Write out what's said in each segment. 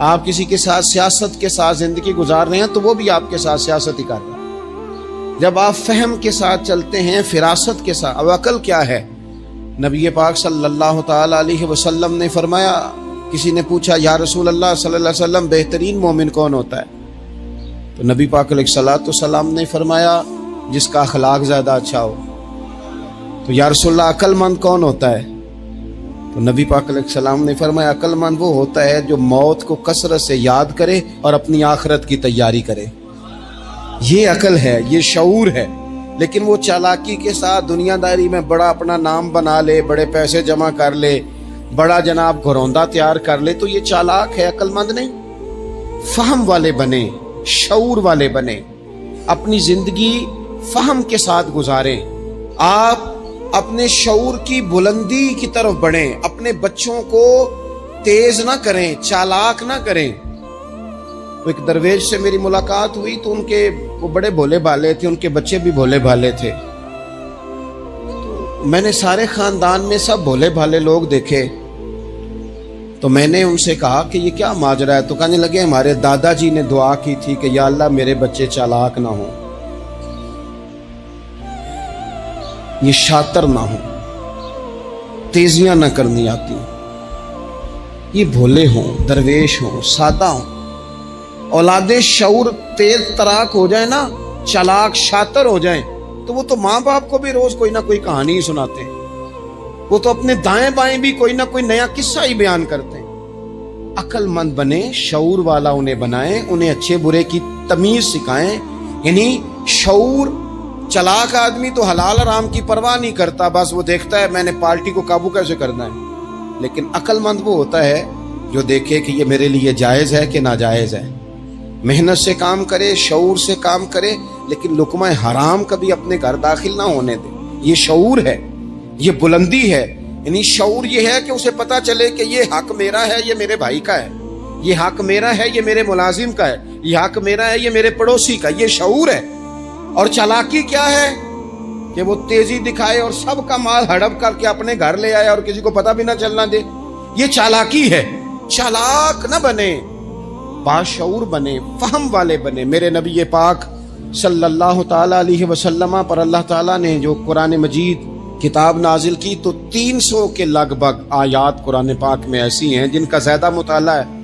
آپ کسی کے ساتھ سیاست کے ساتھ زندگی گزار رہے ہیں تو وہ بھی آپ کے ساتھ سیاست ہی کر رہا ہے۔ جب آپ فہم کے ساتھ چلتے ہیں، فراست کے ساتھ، اب عقل کیا ہے؟ نبی پاک صلی اللہ تعالی علیہ وسلم نے فرمایا، کسی نے پوچھا یا رسول اللہ صلی اللہ علیہ وسلم بہترین مومن کون ہوتا ہے؟ تو نبی پاک علیہ السلام نے فرمایا جس کا اخلاق زیادہ اچھا ہو۔ تو یا رسول اللہ عقل مند کون ہوتا ہے؟ تو نبی پاک علیہ السلام نے فرمایا عقل مند وہ ہوتا ہے جو موت کو کثرت سے یاد کرے اور اپنی آخرت کی تیاری کرے۔ یہ عقل ہے، یہ شعور ہے۔ لیکن وہ چالاکی کے ساتھ دنیا داری میں بڑا اپنا نام بنا لے، بڑے پیسے جمع کر لے، بڑا جناب گھروندہ تیار کر لے، تو یہ چالاک ہے، عقل مند نہیں۔ فہم والے بنے، شعور والے بنے، اپنی زندگی فہم کے ساتھ گزاریں۔ آپ اپنے شعور کی بلندی کی طرف بڑھیں، اپنے بچوں کو تیز نہ کریں، چالاک نہ کریں۔ ایک درویش سے میری ملاقات ہوئی تو وہ بڑے بھولے بھالے تھے، ان کے بچے بھی بھولے بھالے تھے۔ تو میں نے سارے خاندان میں سب بھولے بھالے لوگ دیکھے، تو میں نے ان سے کہا کہ یہ کیا ماجرا ہے؟ تو کہنے لگے ہمارے دادا جی نے دعا کی تھی کہ یا اللہ میرے بچے چالاک نہ ہوں، یہ شاطر نہ ہوں، تیزیاں نہ کرنی آتی، یہ بھولے ہوں، درویش ہوں، سادہ ہوں۔ اولاد شعور تیز تراک ہو جائے نا، چالاک شاطر ہو جائیں، تو وہ تو ماں باپ کو بھی روز کوئی نہ کوئی کہانی ہی سناتے ہیں، وہ تو اپنے دائیں بائیں بھی کوئی نہ کوئی نیا قصہ ہی بیان کرتے ہیں۔ عقل مند بنے، شعور والا انہیں بنائیں، انہیں اچھے برے کی تمیز سکھائیں۔ یعنی شعور، چلاک آدمی تو حلال حرام کی پرواہ نہیں کرتا، بس وہ دیکھتا ہے میں نے پارٹی کو قابو کیسے کرنا ہے۔ لیکن عقل مند وہ ہوتا ہے جو دیکھے کہ یہ میرے لیے جائز ہے کہ ناجائز ہے، محنت سے کام کرے، شعور سے کام کرے، لیکن لقمہ حرام کبھی اپنے گھر داخل نہ ہونے دے۔ یہ شعور ہے، یہ بلندی ہے۔ یعنی شعور یہ ہے کہ اسے پتا چلے کہ یہ حق میرا ہے، یہ میرے بھائی کا ہے، یہ حق میرا ہے، یہ میرے ملازم کا ہے، یہ حق میرا ہے، یہ میرے پڑوسی کا۔ یہ شعور ہے۔ اور چالاکی کیا ہے کہ وہ تیزی دکھائے اور سب کا مال ہڑپ کر کے اپنے گھر لے آئے اور کسی کو پتہ بھی نہ چلنا دے۔ یہ چالاکی ہے۔ چالاک نہ بنے، باشعور بنے، فہم والے بنے۔ میرے نبی پاک صلی اللہ تعالی علیہ وسلم پر اللہ تعالیٰ نے جو قرآن مجید کتاب نازل کی تو 300 کے لگ بھگ آیات قرآن پاک میں ایسی ہیں جن کا زیادہ مطالعہ ہے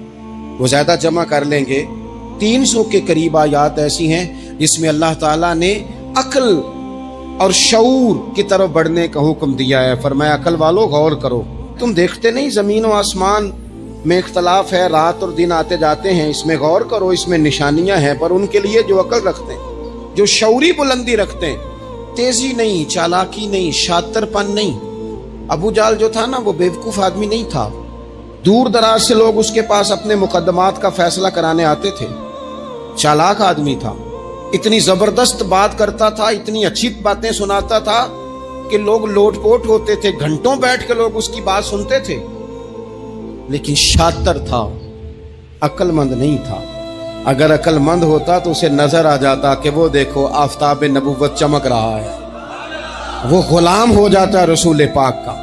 وہ زیادہ جمع کر لیں گے۔ 300 کے قریب آیات ایسی ہیں جس میں اللہ تعالیٰ نے عقل اور شعور کی طرف بڑھنے کا حکم دیا ہے۔ فرمایا عقل والو غور کرو، تم دیکھتے نہیں زمین و آسمان میں اختلاف ہے، رات اور دن آتے جاتے ہیں، اس میں غور کرو، اس میں نشانیاں ہیں۔ پر ان کے لیے جو عقل رکھتے ہیں، جو شعوری بلندی رکھتے ہیں، تیزی نہیں، چالاکی نہیں، شاطر پن نہیں۔ ابو جال جو تھا نا وہ بیوقوف آدمی نہیں تھا، دور دراز سے لوگ اس کے پاس اپنے مقدمات کا فیصلہ کرانے آتے تھے۔ چالاک آدمی تھا، اتنی زبردست بات کرتا تھا، اتنی اچھی باتیں سناتا تھا کہ لوگ لوٹ پوٹ ہوتے تھے، گھنٹوں بیٹھ کے لوگ اس کی بات سنتے تھے۔ لیکن شاطر تھا، عقل مند نہیں تھا۔ اگر عقل مند ہوتا تو اسے نظر آ جاتا کہ وہ دیکھو آفتاب نبوت چمک رہا ہے، وہ غلام ہو جاتا رسول پاک کا۔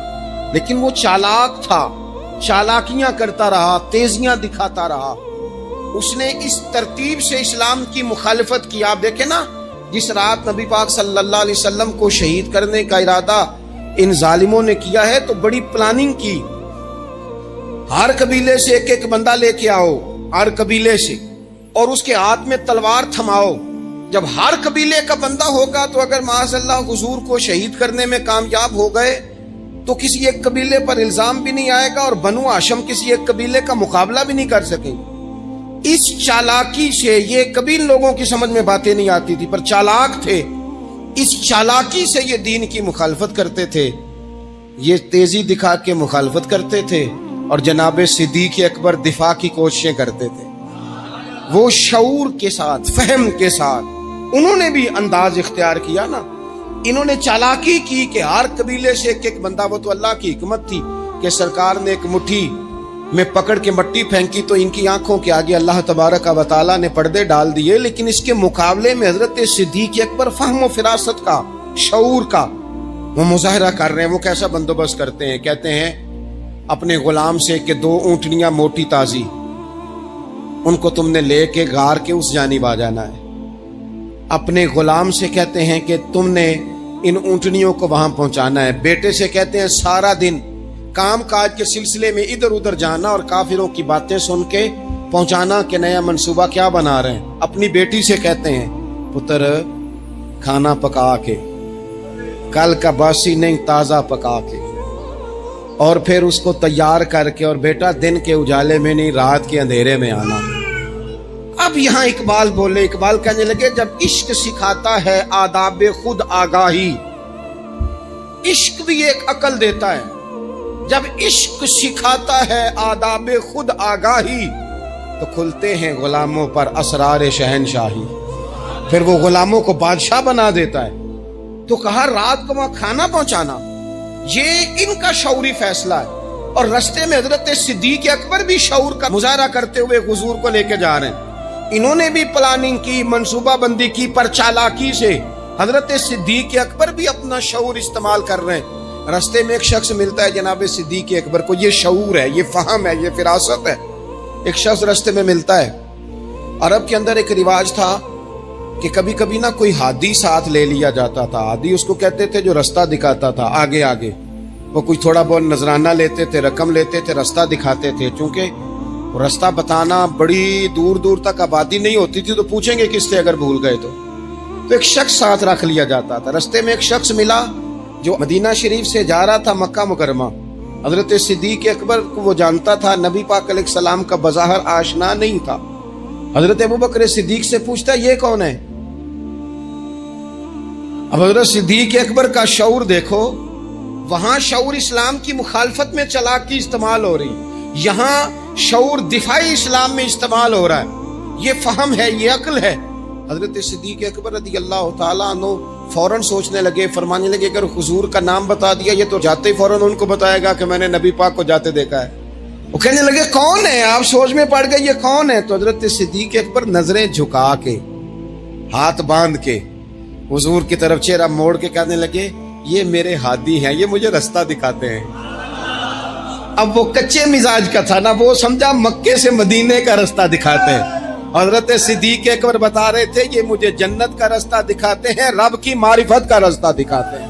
لیکن وہ چالاک تھا، چالاکیاں کرتا رہا، تیزیاں دکھاتا رہا۔ اس نے اس ترتیب سے اسلام کی مخالفت کی۔ آپ دیکھیں نا، جس رات نبی پاک صلی اللہ علیہ وسلم کو شہید کرنے کا ارادہ ان ظالموں نے کیا ہے تو بڑی پلاننگ کی۔ ہر قبیلے سے ایک ایک بندہ لے کے آؤ، ہر قبیلے سے، اور اس کے ہاتھ میں تلوار تھماؤ۔ جب ہر قبیلے کا بندہ ہوگا تو اگر معاذ اللہ حضور کو شہید کرنے میں کامیاب ہو گئے تو کسی ایک قبیلے پر الزام بھی نہیں آئے گا اور بنو ہاشم کسی ایک قبیلے کا مقابلہ بھی نہیں کر سکیں گے۔ اس چالاکی سے، یہ کبھی لوگوں کی سمجھ میں باتیں نہیں آتی تھی پر چالاک تھے، اس چالاکی سے یہ دین کی مخالفت کرتے تھے، یہ تیزی دکھا کے مخالفت کرتے تھے، اور جناب صدیق اکبر دفاع کی کوششیں کرتے تھے۔ وہ شعور کے ساتھ، فہم کے ساتھ انہوں نے بھی انداز اختیار کیا نا۔ انہوں نے چالاکی کی کہ ہر قبیلے سے ایک ایک بندہ، وہ تو اللہ کی حکمت تھی کہ سرکار نے ایک مٹھی میں پکڑ کے مٹی پھینکی تو ان کی آنکھوں کے آگے اللہ تبارک و تعالیٰ نے پردے ڈال دیے۔ لیکن اس کے مقابلے میں حضرت صدیق اکبر فہم و فراست کا، شعور کا وہ مظاہرہ کر رہے ہیں۔ وہ کیسا بندوبست کرتے ہیں؟ کہتے ہیں اپنے غلام سے کہ 2 اونٹنیاں موٹی تازی ان کو تم نے لے کے غار کے اس جانب آ جانا ہے. اپنے غلام سے کہتے ہیں کہ تم نے ان اونٹنیوں کو وہاں پہنچانا ہے. بیٹے سے کہتے ہیں سارا دن کام کاج کے سلسلے میں ادھر ادھر جانا اور کافروں کی باتیں سن کے پہنچانا کہ نیا منصوبہ کیا بنا رہے ہیں. اپنی بیٹی سے کہتے ہیں پتر کھانا پکا کے، کل کا باسی نہیں تازہ پکا کے، اور پھر اس کو تیار کر کے، اور بیٹا دن کے اجالے میں نہیں رات کے اندھیرے میں آنا. اب یہاں اقبال بولے، اقبال کہنے لگے جب عشق سکھاتا ہے آداب خود آگاہی، عشق بھی ایک عقل دیتا ہے. جب عشق سکھاتا ہے آداب خود آگاہی تو کھلتے ہیں غلاموں پر اسرار شہنشاہی. پھر وہ غلاموں کو بادشاہ بنا دیتا ہے. تو کہا رات کو وہاں کھانا پہنچانا یہ ان کا شعوری فیصلہ ہے. اور رستے میں حضرت صدیق اکبر بھی شعور کا مظاہرہ کرتے ہوئے حضور کو لے کے جا رہے ہیں. انہوں نے بھی پلاننگ کی، منصوبہ بندی کی، پر چالاکی سے حضرت صدیق اکبر بھی اپنا شعور استعمال کر رہے ہیں. رستے میں ایک شخص ملتا ہے جناب صدیق اکبر کو. یہ شعور ہے، یہ فہم ہے، یہ فراست ہے. ایک شخص رستے میں ملتا ہے. عرب کے اندر ایک رواج تھا کہ کبھی کبھی نہ کوئی ہادی ساتھ لے لیا جاتا تھا. ہادی اس کو کہتے تھے جو رستہ دکھاتا تھا آگے آگے. وہ کوئی تھوڑا بہت نذرانہ لیتے تھے، رقم لیتے تھے، رستہ دکھاتے تھے. چونکہ رستہ بتانا بڑی دور دور تک آبادی نہیں ہوتی تھی تو پوچھیں گے کس سے اگر بھول گئے تو ایک شخص ساتھ رکھ لیا جاتا تھا. رستے میں ایک شخص ملا جو مدینہ شریف سے جا رہا تھا مکہ مکرمہ. حضرت صدیق اکبر کو وہ جانتا تھا، نبی پاک علیہ السلام کا بظاہر آشنا نہیں تھا. حضرت ابوبکر صدیق سے پوچھتا ہے یہ کون ہے؟ اب حضرت صدیق اکبر کا شعور دیکھو، وہاں شعور اسلام کی مخالفت میں چلاکی استعمال ہو رہی، یہاں شعور دفاعی اسلام میں استعمال ہو رہا ہے. یہ فہم ہے، یہ عقل ہے. حضرت صدیق اکبر رضی اللہ تعالیٰ عنہ فوراً سوچنے لگے، فرمانے لگے اگر حضور کا نام بتا دیا یہ تو جاتے ہی فوراً ان کو بتائے گا کہ میں نے نبی پاک کو جاتے دیکھا ہے. وہ کہنے لگے کون ہے؟ آپ سوچ میں پڑ گئے یہ کون ہے؟ تو حضرت صدیق اکبر نظریں جھکا کے، ہاتھ باندھ کے حضور کی طرف چہرہ موڑ کے کہنے لگے یہ میرے ہادی ہیں، یہ مجھے رستہ دکھاتے ہیں. اب وہ کچے مزاج کا تھا نا، وہ سمجھا مکے سے مدینے کا رستہ دکھاتے ہیں. حضرت صدیق اکبر بتا رہے تھے یہ مجھے جنت کا رستہ دکھاتے ہیں، رب کی معرفت کا رستہ دکھاتے ہیں.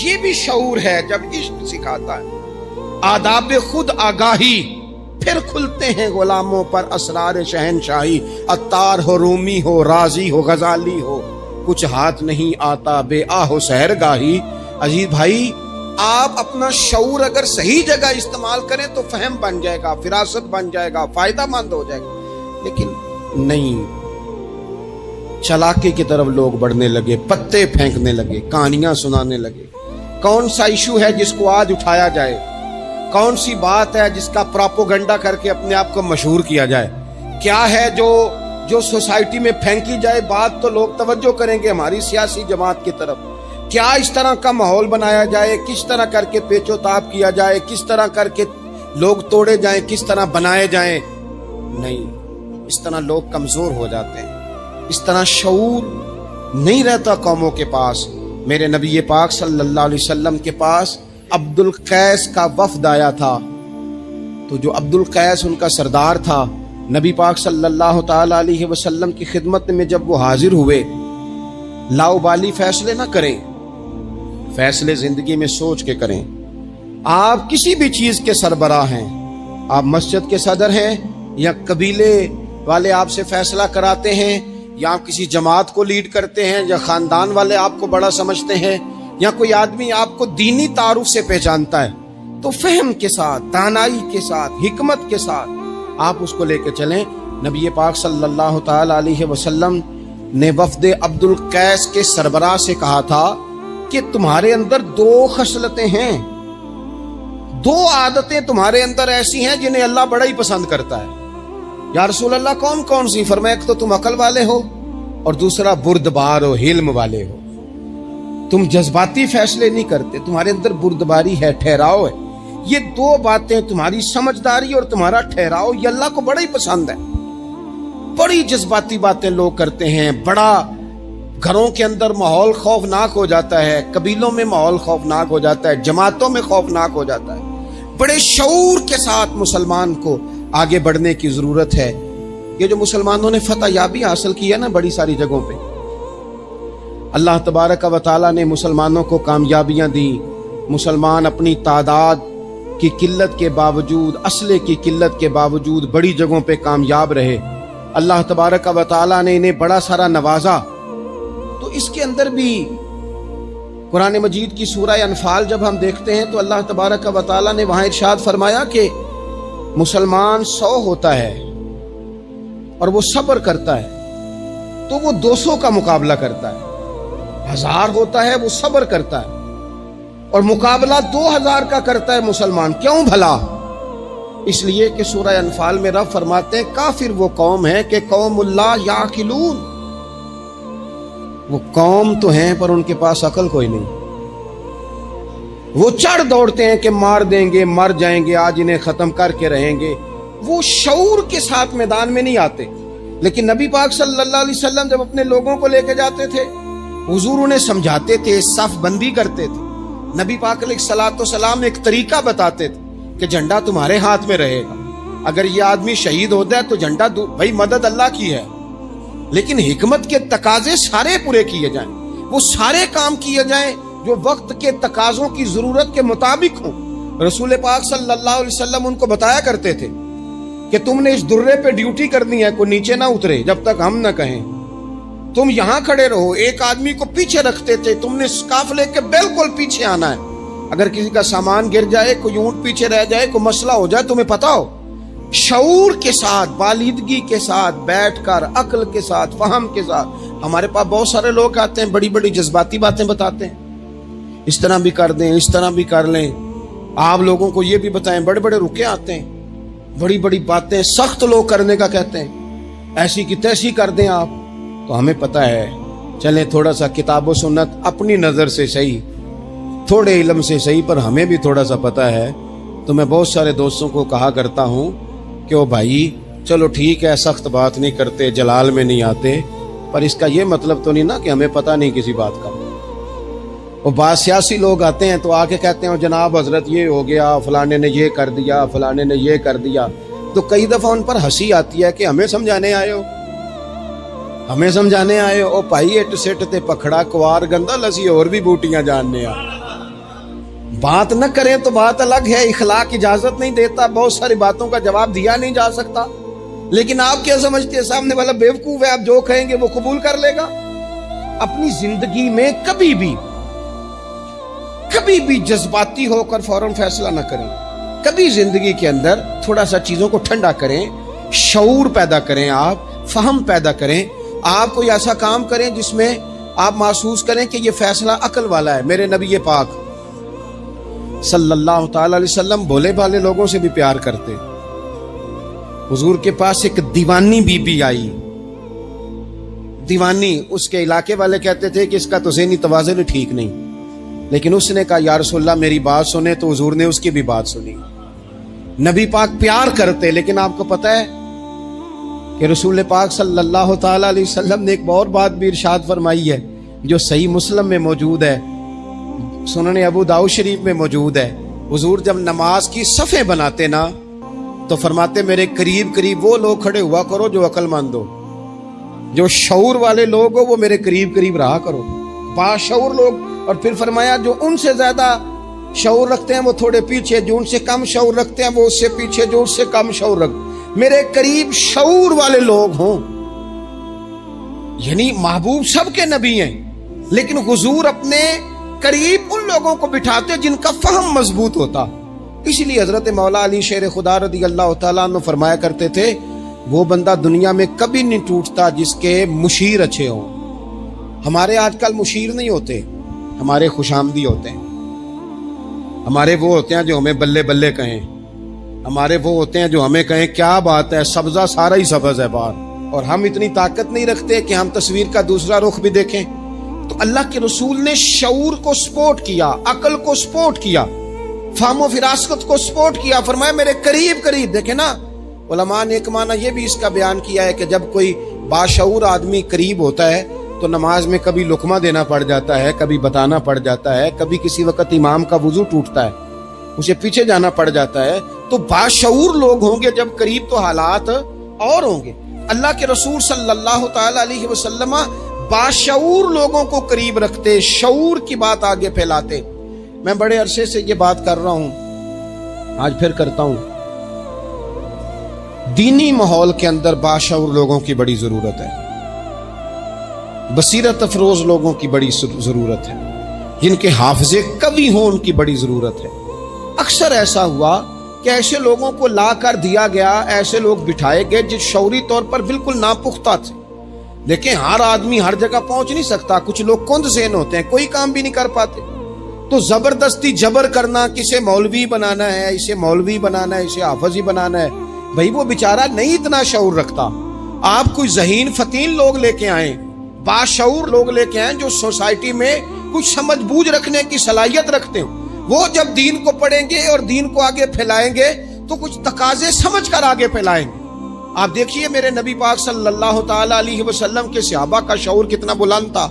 یہ بھی شعور ہے جب عشق سکھاتا ہے آداب خود آگاہی. پھر کھلتے ہیں غلاموں پر اسرار شہنشاہی. عطار ہو، رومی ہو، رازی ہو، غزالی ہو، کچھ ہاتھ نہیں آتا بے آہ و سحر گاہی. عزیز بھائی، آپ اپنا شعور اگر صحیح جگہ استعمال کریں تو فہم بن جائے گا، فراست بن جائے گا، فائدہ مند ہو جائے گا. لیکن نہیں، چلاکی کی طرف لوگ بڑھنے لگے، پتے پھینکنے لگے، کہانیاں سنانے لگے. کون سا ایشو ہے جس کو آج اٹھایا جائے؟ کون سی بات ہے جس کا پراپوگنڈا کر کے اپنے آپ کو مشہور کیا جائے؟ کیا ہے جو سوسائٹی میں پھینکی جائے بات تو لوگ توجہ کریں گے ہماری سیاسی جماعت کی طرف؟ کیا اس طرح کا ماحول بنایا جائے؟ کس طرح کر کے پیچ و تاب کیا جائے؟ کس طرح کر کے لوگ توڑے جائیں؟ کس طرح بنائے جائیں؟ نہیں، اس طرح لوگ کمزور ہو جاتے ہیں، اس طرح شعور نہیں رہتا قوموں کے پاس. میرے نبی پاک صلی اللہ علیہ وسلم کے پاس عبد القیس کا وفد آیا تھا. تو جو عبد القیس ان کا سردار تھا، نبی پاک صلی اللہ تعالی علیہ وسلم کی خدمت میں جب وہ حاضر ہوئے، لاؤبالی فیصلے نہ کریں، فیصلے زندگی میں سوچ کے کریں. آپ کسی بھی چیز کے سربراہ ہیں، آپ مسجد کے صدر ہیں یا قبیلے والے آپ سے فیصلہ کراتے ہیں، یا آپ کسی جماعت کو لیڈ کرتے ہیں، یا خاندان والے آپ کو بڑا سمجھتے ہیں، یا کوئی آدمی آپ کو دینی تعارف سے پہچانتا ہے، تو فہم کے ساتھ، دانائی کے ساتھ، حکمت کے ساتھ آپ اس کو لے کے چلیں. نبی پاک صلی اللہ تعالی علیہ وسلم نے وفد عبد القیس کے سربراہ سے کہا تھا کہ تمہارے اندر 2 خصلتیں ہیں، 2 عادتیں تمہارے اندر ایسی ہیں جنہیں اللہ بڑا ہی پسند کرتا ہے. یا رسول اللہ کون کون سی؟ فرمایا ایک تو تم عقل والے ہو، اور دوسرا بردبار ہو، حلم والے ہو. تم جذباتی فیصلے نہیں کرتے، تمہارے اندر بردباری ہے، ٹھہراؤ ہے. یہ 2 باتیں، تمہاری سمجھداری اور تمہارا ٹھہراؤ، یہ اللہ کو بڑا ہی پسند ہے. بڑی جذباتی باتیں لوگ کرتے ہیں، بڑا گھروں کے اندر ماحول خوفناک ہو جاتا ہے، قبیلوں میں ماحول خوفناک ہو جاتا ہے، جماعتوں میں خوفناک ہو جاتا ہے. بڑے شعور کے ساتھ مسلمان کو آگے بڑھنے کی ضرورت ہے۔ یہ جو مسلمانوں نے فتح یابی حاصل کی ہے نا بڑی ساری جگہوں پہ، اللہ تبارک و تعالیٰ نے مسلمانوں کو کامیابیاں دی۔ مسلمان اپنی تعداد کی قلت کے باوجود، اسلحے کی قلت کے باوجود بڑی جگہوں پہ کامیاب رہے۔ اللہ تبارک و تعالیٰ نے انہیں بڑا سارا نوازا۔ تو اس کے اندر بھی قرآن مجید کی سورہ انفال جب ہم دیکھتے ہیں تو اللہ تبارک و تعالیٰ نے وہاں ارشاد فرمایا کہ مسلمان 100 ہوتا ہے اور وہ صبر کرتا ہے تو وہ 200 کا مقابلہ کرتا ہے، 1000 ہوتا ہے وہ صبر کرتا ہے اور مقابلہ 2000 کا کرتا ہے مسلمان۔ کیوں بھلا؟ اس لیے کہ سورہ انفال میں رب فرماتے ہیں کافر وہ قوم ہے کہ قوم اللہ یعقلون، وہ قوم تو ہیں پر ان کے پاس عقل کوئی نہیں۔ وہ چڑھ دوڑتے ہیں کہ مار دیں گے، مر جائیں گے، آج انہیں ختم کر کے رہیں گے۔ وہ شعور کے ساتھ میدان میں نہیں آتے۔ لیکن نبی پاک صلی اللہ علیہ وسلم جب اپنے لوگوں کو لے کے جاتے تھے، حضور انہیں سمجھاتے تھے، صف بندی کرتے تھے۔ نبی پاک علیہ الصلوۃ والسلام ایک طریقہ بتاتے تھے کہ جھنڈا تمہارے ہاتھ میں رہے گا، اگر یہ آدمی شہید ہوتا ہے تو جھنڈا بھائی مدد اللہ کی ہے، لیکن حکمت کے تقاضے سارے پورے کیے جائیں، وہ سارے کام کیے جائیں جو وقت کے تقاضوں کی ضرورت کے مطابق ہوں۔ رسول پاک صلی اللہ علیہ وسلم ان کو بتایا کرتے تھے کہ تم نے اس درے پہ ڈیوٹی کرنی ہے، کوئی نیچے نہ اترے جب تک ہم نہ کہیں، تم یہاں کھڑے رہو۔ ایک آدمی کو پیچھے رکھتے تھے، تم نے قافلے کے بالکل پیچھے آنا ہے، اگر کسی کا سامان گر جائے، کوئی اونٹ پیچھے رہ جائے، کوئی مسئلہ ہو جائے، تمہیں پتا ہو۔ شعور کے ساتھ، بالیدگی کے ساتھ بیٹھ کر، عقل کے ساتھ، فہم کے ساتھ۔ ہمارے پاس بہت سارے لوگ آتے ہیں، بڑی بڑی جذباتی باتیں بتاتے ہیں، اس طرح بھی کر دیں، اس طرح بھی کر لیں، آپ لوگوں کو یہ بھی بتائیں۔ بڑے بڑے رکے آتے ہیں، بڑی بڑی باتیں سخت لوگ کرنے کا کہتے ہیں، ایسی کی تیسی کر دیں آپ۔ تو ہمیں پتہ ہے، چلیں تھوڑا سا کتاب و سنت اپنی نظر سے صحیح، تھوڑے علم سے صحیح، پر ہمیں بھی تھوڑا سا پتہ ہے۔ تو میں بہت سارے دوستوں کو کہا کرتا ہوں کہ وہ بھائی چلو ٹھیک ہے، سخت بات نہیں کرتے، جلال میں نہیں آتے، پر اس کا یہ مطلب تو نہیں نا کہ ہمیں پتہ نہیں کسی بات کا۔ وہ بعض سیاسی لوگ آتے ہیں تو آ کے کہتے ہیں جناب حضرت یہ ہو گیا، فلانے نے یہ کر دیا، فلانے نے یہ کر دیا، تو کئی دفعہ ان پر ہنسی آتی ہے کہ ہمیں سمجھانے آئے ہو، ہمیں سمجھانے آئے ہو۔ او پائی اٹ سٹ تے پکھڑا کوار گندا لسی اور بھی بوٹیاں جاننے آ۔ بات نہ کریں تو بات الگ ہے، اخلاق اجازت نہیں دیتا، بہت ساری باتوں کا جواب دیا نہیں جا سکتا، لیکن آپ کیا سمجھتے ہیں سامنے والا بیوقوف ہے، آپ جو کہیں گے وہ قبول کر لے گا؟ اپنی زندگی میں کبھی بھی جذباتی ہو کر فوراً فیصلہ نہ کریں، کبھی زندگی کے اندر تھوڑا سا چیزوں کو ٹھنڈا کریں، شعور پیدا کریں، آپ فہم پیدا کریں، آپ کوئی ایسا کام کریں جس میں آپ محسوس کریں کہ یہ فیصلہ عقل والا ہے۔ میرے نبی پاک صلی اللہ تعالی علیہ وسلم بھولے بھالے لوگوں سے بھی پیار کرتے۔ حضور کے پاس ایک دیوانی بی بی آئی، دیوانی، اس کے علاقے والے کہتے تھے کہ اس کا تو ذہنی توازن ٹھیک نہیں، لیکن اس نے کہا یا رسول اللہ میری بات سنے، تو حضور نے اس کی بھی بات سنی۔ نبی پاک پیار کرتے، لیکن آپ کو پتہ ہے کہ رسول پاک صلی اللہ تعالی علیہ وسلم نے ایک اور بات بھی ارشاد فرمائی ہے جو صحیح مسلم میں موجود ہے، سنن ابو داؤد شریف میں موجود ہے۔ حضور جب نماز کی صفیں بناتے نا تو فرماتے میرے قریب وہ لوگ کھڑے ہوا کرو جو عقل مند ہو، جو شعور والے لوگ ہو وہ میرے قریب رہا کرو، باشعور لوگ۔ اور پھر فرمایا جو ان سے زیادہ شعور رکھتے ہیں وہ تھوڑے پیچھے، جو ان سے کم شعور رکھتے ہیں وہ اس سے پیچھے، جو اس سے کم شعور رکھتے، میرے قریب شعور والے لوگ ہوں۔ یعنی محبوب سب کے نبی ہیں، لیکن حضور اپنے قریب ان لوگوں کو بٹھاتے جن کا فہم مضبوط ہوتا۔ اسی لیے حضرت مولا علی شیر خدا رضی اللہ تعالیٰ عنہ فرمایا کرتے تھے وہ بندہ دنیا میں کبھی نہیں ٹوٹتا جس کے مشیر اچھے ہوں۔ ہمارے آج کل مشیر نہیں ہوتے، ہمارے خوش آمدی ہوتے ہیں، ہمارے وہ ہوتے ہیں جو ہمیں بلے بلے کہیں، ہمارے وہ ہوتے ہیں جو ہمیں کہیں کیا بات ہے، سبزہ سارا ہی سبز ہے باہر، اور ہم اتنی طاقت نہیں رکھتے کہ ہم تصویر کا دوسرا رخ بھی دیکھیں۔ تو اللہ کے رسول نے شعور کو سپورٹ کیا، عقل کو سپورٹ کیا، فہم و فراست کو سپورٹ کیا، فرمایا میرے قریب دیکھیں نا۔ علماء نے ایک معنی یہ بھی اس کا بیان کیا ہے کہ جب کوئی باشعور آدمی قریب ہوتا ہے تو نماز میں کبھی لقمہ دینا پڑ جاتا ہے، کبھی بتانا پڑ جاتا ہے، کبھی کسی وقت امام کا وضو ٹوٹتا ہے، اسے پیچھے جانا پڑ جاتا ہے. تو باشعور لوگ ہوں گے جب قریب تو حالات اور ہوں گے. اللہ کے رسول صلی اللہ تعالی علیہ وسلم باشعور لوگوں کو قریب رکھتے، شعور کی بات آگے پھیلاتے. میں بڑے عرصے سے یہ بات کر رہا ہوں، آج پھر کرتا ہوں. دینی ماحول کے اندر باشعور لوگوں کی بڑی ضرورت ہے، بصیرت افروز لوگوں کی بڑی ضرورت ہے، جن کے حافظے قوی ہوں ان کی بڑی ضرورت ہے. اکثر ایسا ہوا کہ ایسے لوگوں کو لا کر دیا گیا، ایسے لوگ بٹھائے گئے جو شعوری طور پر بالکل ناپختہ تھے. لیکن ہر آدمی ہر جگہ پہنچ نہیں سکتا، کچھ لوگ کند ذہن ہوتے ہیں، کوئی کام بھی نہیں کر پاتے. تو زبردستی جبر کرنا، کسے مولوی بنانا ہے، اسے مولوی بنانا ہے، اسے حافظ ہی بنانا ہے. بھائی وہ بیچارہ نہیں اتنا شعور رکھتا. آپ کوئی ذہین فتین لوگ لے کے آئیں، باشعور لوگ لے کے آئیں جو سوسائٹی میں کچھ سمجھ بوجھ رکھنے کی صلاحیت رکھتے ہوں. وہ جب دین کو پڑھیں گے اور دین کو آگے پھیلائیں گے تو کچھ تقاضے سمجھ کر آگے پھیلائیں گے. آپ دیکھیے میرے نبی پاک صلی اللہ تعالی علیہ وسلم کے صحابہ کا شعور کتنا بلند تھا.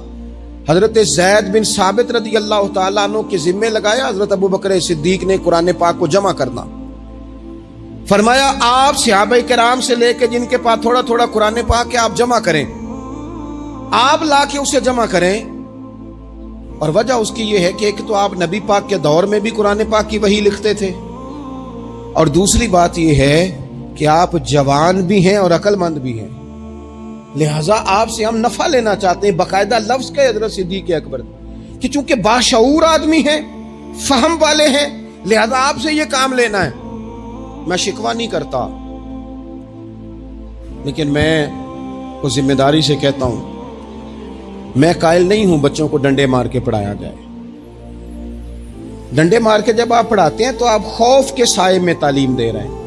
حضرت زید بن ثابت رضی اللہ تعالیٰ عنہ کے ذمے لگایا حضرت ابو بکر صدیق نے قرآن پاک کو جمع کرنا. فرمایا آپ صحابہ کرام سے لے کے جن کے پاس تھوڑا تھوڑا قرآن پاک ہے آپ جمع کریں، آپ لا کے اسے جمع کریں. اور وجہ اس کی یہ ہے کہ ایک تو آپ نبی پاک کے دور میں بھی قرآن پاک کی وحی لکھتے تھے، اور دوسری بات یہ ہے کہ آپ جوان بھی ہیں اور عقل مند بھی ہیں. لہٰذا آپ سے ہم نفع لینا چاہتے ہیں. باقاعدہ لفظ کے حضرت صدیق اکبر کہ چونکہ باشعور آدمی ہیں، فہم والے ہیں، لہذا آپ سے یہ کام لینا ہے. میں شکوہ نہیں کرتا، لیکن میں کو ذمہ داری سے کہتا ہوں، میں قائل نہیں ہوں بچوں کو ڈنڈے مار کے پڑھایا جائے. ڈنڈے مار کے جب آپ پڑھاتے ہیں تو آپ خوف کے سائے میں تعلیم دے رہے ہیں.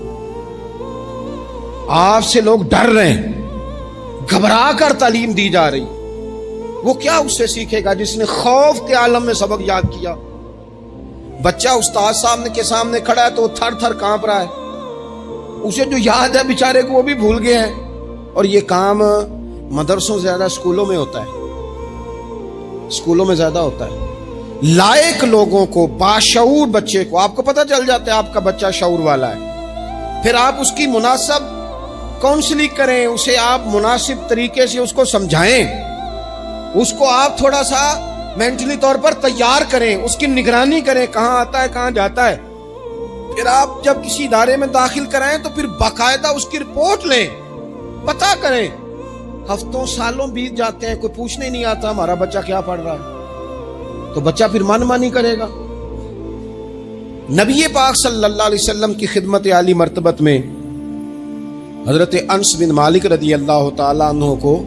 آپ سے لوگ ڈر رہے ہیں، گھبرا کر تعلیم دی جا رہی. وہ کیا اس سے سیکھے گا جس نے خوف کے عالم میں سبق یاد کیا؟ بچہ استاد صاحب کے سامنے کھڑا ہے تو وہ تھر تھر کانپ رہا ہے، اسے جو یاد ہے بیچارے کو وہ بھی بھول گئے ہیں. اور یہ کام مدرسوں زیادہ اسکولوں میں ہوتا ہے، اسکولوں میں زیادہ ہوتا ہے. لائق لوگوں کو، باشعور بچے کو آپ کو پتہ چل جاتا ہے آپ کا بچہ شعور والا ہے. پھر آپ اس کی مناسب کاؤنسلنگ کریں، اسے آپ مناسب طریقے سے اس کو سمجھائیں، اس کو آپ تھوڑا سا مینٹلی طور پر تیار کریں، اس کی نگرانی کریں کہاں آتا ہے کہاں جاتا ہے. پھر آپ جب کسی ادارے میں داخل کرائیں تو پھر باقاعدہ اس کی رپورٹ لیں، پتہ کریں. ہفتوں سالوں بیت جاتے ہیں، کوئی پوچھنے نہیں آتا ہمارا بچہ کیا پڑھ رہا ہے، تو بچہ پھر من مانی کرے گا. نبی پاک صلی اللہ علیہ وسلم کی خدمت عالی مرتبت میں حضرت انس بن مالک رضی اللہ تعالیٰ عنہ کو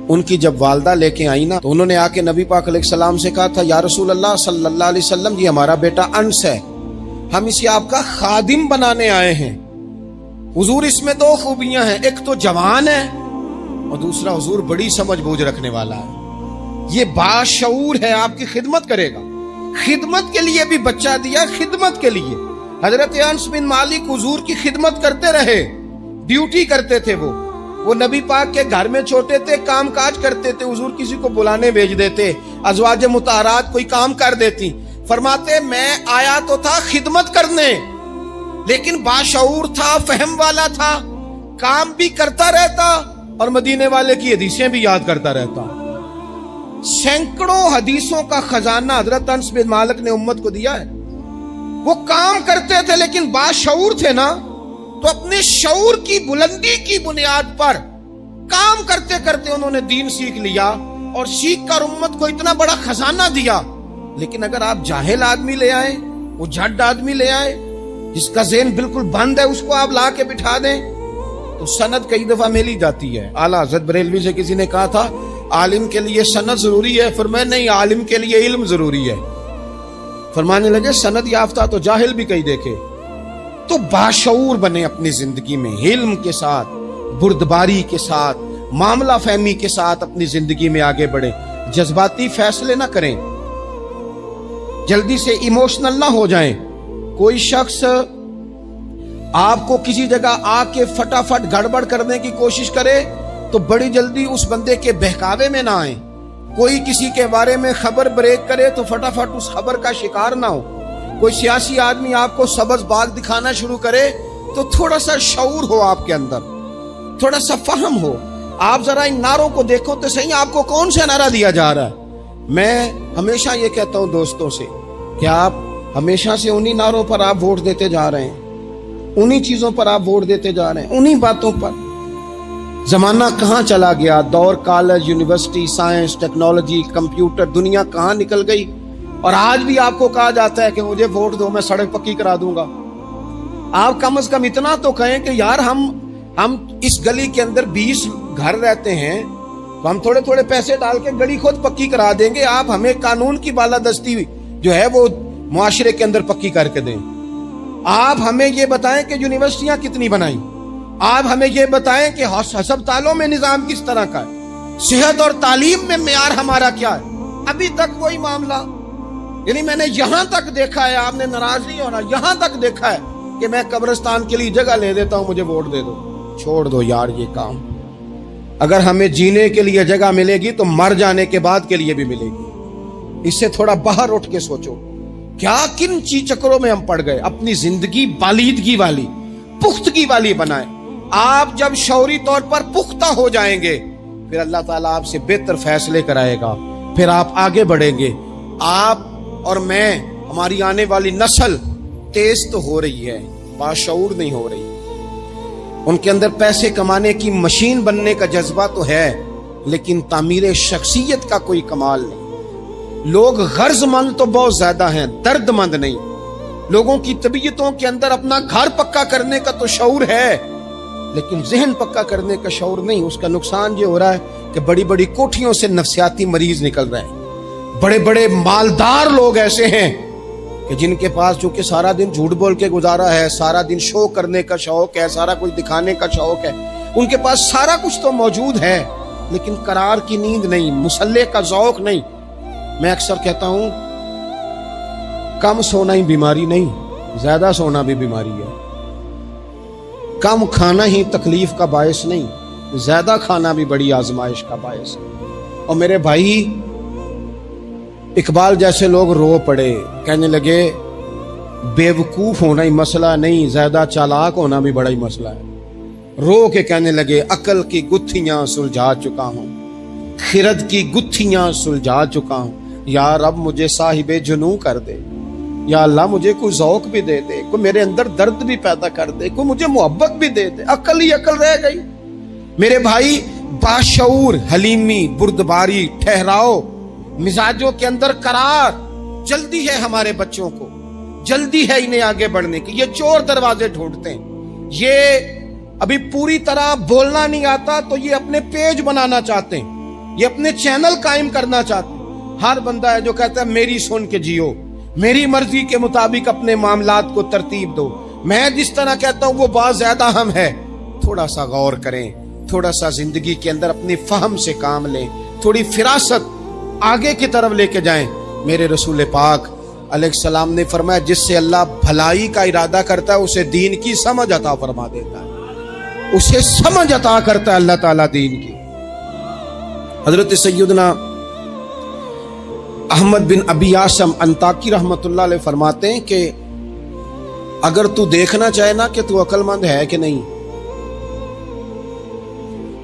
ان کی جب والدہ لے کے آئی نا تو انہوں نے آ کے نبی پاک علیہ السلام سے کہا تھا، یا رسول اللہ صلی اللہ علیہ وسلم جی ہمارا بیٹا انس ہے، ہم اسے آپ کا خادم بنانے آئے ہیں. حضور اس میں دو خوبیاں ہیں، ایک تو جوان ہے اور دوسرا حضور بڑی سمجھ بوجھ رکھنے والا ہے. یہ باشعور ہے، آپ کی خدمت کرے گا. خدمت کے لیے بھی بچہ دیا، خدمت کے لیے. حضرت انس بن مالک حضور کی خدمت کرتے رہے، ڈیوٹی کرتے تھے. وہ نبی پاک کے گھر میں چھوٹے تھے، کام کاج کرتے تھے. حضور کسی کو بلانے بھیج دیتے، ازواج مطہرات کوئی کام کر دیتی. فرماتے میں آیا تو تھا خدمت کرنے، لیکن باشعور تھا، فہم والا تھا، کام بھی کرتا رہتا اور مدینے والے کی حدیثیں بھی یاد کرتا رہتا. سینکڑوں حدیثوں کا خزانہ حضرت انس بن مالک نے امت کو دیا ہے. وہ کام کرتے تھے لیکن باشعور تھے نا، تو اپنے شعور کی بلندی کی بنیاد پر کام کرتے کرتے انہوں نے دین سیکھ لیا اور سیکھ کر امت کو اتنا بڑا خزانہ دیا. لیکن اگر آپ جاہل آدمی لے آئیں، وہ جھڈ آدمی لے آئے جس کا ذہن بالکل بند ہے، اس کو آپ لا کے بٹھا دیں تو سند کئی دفعہ ملی جاتی ہے. اعلیٰ حضرت بریلوی سے کسی نے کہا تھا عالم کے لیے سند ضروری ہے، فرمایا نہیں، عالم کے لیے علم ضروری ہے. فرمانے لگے سند یافتہ تو جاہل بھی کئی دیکھے. تو باشعور بنے اپنی زندگی میں، علم کے ساتھ، بردباری کے ساتھ، معاملہ فہمی کے ساتھ اپنی زندگی میں آگے بڑھیں. جذباتی فیصلے نہ کریں، جلدی سے ایموشنل نہ ہو جائیں. کوئی شخص آپ کو کسی جگہ آ کے فٹافٹ گڑبڑ کرنے کی کوشش کرے تو بڑی جلدی اس بندے کے بہکاوے میں نہ آئیں. کوئی کسی کے بارے میں خبر بریک کرے تو فٹافٹ اس خبر کا شکار نہ ہو. کوئی سیاسی آدمی آپ کو سبز باغ دکھانا شروع کرے تو تھوڑا سا شعور ہو آپ کے اندر، تھوڑا سا فہم ہو. آپ ذرا ان نعروں کو دیکھو تو صحیح، آپ کو کون سا نعرہ دیا جا رہا ہے؟ میں ہمیشہ یہ کہتا ہوں دوستوں سے کہ آپ ہمیشہ سے انہی نعروں پر آپ ووٹ دیتے جا رہے ہیں، انہی چیزوں پر آپ ووٹ دیتے جا رہے ہیں، انہی باتوں پر. زمانہ کہاں چلا گیا؟ دور college, university, science, technology, computer, دنیا کہاں نکل گئی؟ اور آج بھی آپ کو کہا جاتا ہے کہ مجھے ووٹ دو، میں سڑک پکی کرا دوں گا. آپ کم از کم اتنا تو کہیں کہ یار ہم اس گلی کے اندر 20 گھر رہتے ہیں تو ہم تھوڑے تھوڑے پیسے ڈال کے گلی خود پکی کرا دیں گے. آپ ہمیں قانون کی بالادستی جو ہے وہ معاشرے کے اندر پکی کر کے دیں. آپ ہمیں یہ بتائیں کہ یونیورسٹیاں کتنی بنائیں، آپ ہمیں یہ بتائیں کہ ہسپتالوں میں نظام کس طرح کا ہے، صحت اور تعلیم میں معیار ہمارا کیا ہے. ابھی تک وہی معاملہ، یعنی میں نے یہاں تک دیکھا ہے، آپ نے ناراض نہیں ہونا، یہاں تک دیکھا ہے کہ میں قبرستان کے لیے جگہ لے دیتا ہوں، مجھے ووٹ دے دو. چھوڑ دو یار یہ کام. اگر ہمیں جینے کے لیے جگہ ملے گی تو مر جانے کے بعد کے لیے بھی ملے گی. اس سے تھوڑا باہر اٹھ کے سوچو کیا کن چکروں میں ہم پڑ گئے. اپنی زندگی بالیدگی والی، پختگی والی بنائیں. آپ جب شعوری طور پر پختہ ہو جائیں گے پھر اللہ تعالیٰ آپ سے بہتر فیصلے کرائے گا، پھر آپ آگے بڑھیں گے. آپ اور میں، ہماری آنے والی نسل تیز تو ہو رہی ہے، باشعور نہیں ہو رہی. ان کے اندر پیسے کمانے کی مشین بننے کا جذبہ تو ہے لیکن تعمیر شخصیت کا کوئی کمال نہیں. لوگ غرض مند تو بہت زیادہ ہیں، درد مند نہیں. لوگوں کی طبیعتوں کے اندر اپنا گھر پکا کرنے کا تو شعور ہے لیکن ذہن پکا کرنے کا شعور نہیں. اس کا نقصان یہ ہو رہا ہے کہ بڑی بڑی کوٹھیوں سے نفسیاتی مریض نکل رہے ہیں. بڑے بڑے مالدار لوگ ایسے ہیں کہ جن کے پاس چونکہ سارا دن جھوٹ بول کے گزارا ہے، سارا دن شو کرنے کا شوق ہے، سارا کچھ دکھانے کا شوق ہے، ان کے پاس سارا کچھ تو موجود ہے لیکن قرار کی نیند نہیں، مسلح کا ذوق نہیں. میں اکثر کہتا ہوں کم سونا ہی بیماری نہیں، زیادہ سونا بھی بیماری ہے. کم کھانا ہی تکلیف کا باعث نہیں، زیادہ کھانا بھی بڑی آزمائش کا باعث ہے. اور میرے بھائی، اقبال جیسے لوگ رو پڑے، کہنے لگے بیوقوف ہونا ہی مسئلہ نہیں، زیادہ چالاک ہونا بھی بڑا ہی مسئلہ ہے. رو کے کہنے لگے عقل کی گتھیاں سلجھا چکا ہوں، خرد کی گتھیاں سلجھا چکا ہوں. یا رب مجھے صاحب جنوں کر دے، یا اللہ مجھے کوئی ذوق بھی دے دے، کوئی میرے اندر درد بھی پیدا کر دے، کوئی مجھے محبت بھی دے دے. عقل ہی عقل رہ گئی. میرے بھائی، باشعور، حلیمی، بردباری، ٹھہراؤ، مزاجوں کے اندر قرار. جلدی ہے ہمارے بچوں کو، جلدی ہے انہیں آگے بڑھنے کی. یہ چور دروازے ڈھونڈتے ہیں، یہ ابھی پوری طرح بولنا نہیں آتا تو یہ اپنے پیج بنانا چاہتے ہیں، یہ اپنے چینل قائم کرنا چاہتے ہیں. ہر بندہ ہے جو کہتا ہے میری سن کے جیو، میری مرضی کے مطابق اپنے معاملات کو ترتیب دو، میں جس طرح کہتا ہوں وہ بات زیادہ اہم ہے. تھوڑا سا غور کریں، تھوڑا سا زندگی کے اندر اپنی فہم سے کام لیں، تھوڑی فراست آگے کی طرف لے کے جائیں. میرے رسول پاک علیہ السلام نے فرمایا جس سے اللہ بھلائی کا ارادہ کرتا ہے اسے دین کی سمجھ عطا فرما دیتا ہے، اسے سمجھ عطا کرتا ہے اللہ تعالیٰ دین کی. حضرت سیدنا احمد بن ابی عاصم انطاکی رحمت اللہ علیہ فرماتے ہیں کہ اگر تو دیکھنا چاہے نا کہ تو عقل مند ہے کہ نہیں،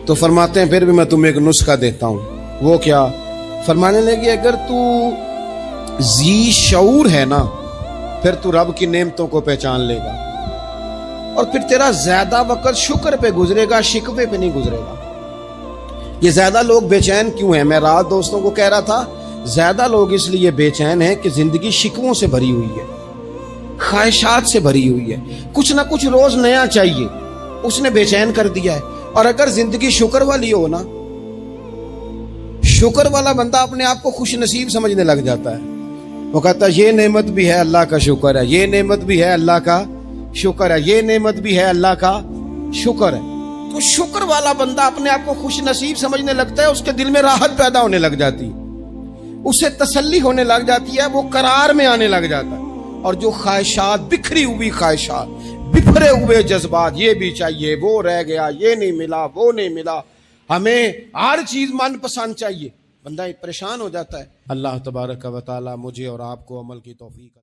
تو فرماتے ہیں پھر بھی میں تمہیں ایک نسخہ دیتا ہوں. وہ کیا؟ فرمانے لگے اگر تو ذی شعور ہے نا پھر تو رب کی نعمتوں کو پہچان لے گا اور پھر تیرا زیادہ وقت شکر پہ گزرے گا، شکوے پہ نہیں گزرے گا. یہ زیادہ لوگ بے چین کیوں ہیں؟ میں رات دوستوں کو کہہ رہا تھا زیادہ لوگ اس لیے بے چین ہیں کہ زندگی شکووں سے بھری ہوئی ہے، خواہشات سے بھری ہوئی ہے، کچھ نہ کچھ روز نیا چاہیے، اس نے بے چین کر دیا ہے. اور اگر زندگی شکر والی ہو نا، شکر والا بندہ اپنے آپ کو خوش نصیب سمجھنے لگ جاتا ہے. وہ کہتا ہے یہ نعمت بھی ہے اللہ کا شکر ہے، یہ نعمت بھی ہے اللہ کا شکر ہے، یہ نعمت بھی ہے اللہ کا شکر ہے. تو شکر والا بندہ اپنے آپ کو خوش نصیب سمجھنے لگتا ہے، اس کے دل میں راحت پیدا ہونے لگ جاتی ہے، اسے تسلی ہونے لگ جاتی ہے، وہ قرار میں آنے لگ جاتا ہے. اور جو خواہشات، بکھری ہوئی خواہشات، بکھرے ہوئے جذبات، یہ بھی چاہیے، وہ رہ گیا، یہ نہیں ملا، وہ نہیں ملا، ہمیں ہر چیز من پسند چاہیے، بندہ پریشان ہو جاتا ہے. اللہ تبارک و تعالی مجھے اور آپ کو عمل کی توفیق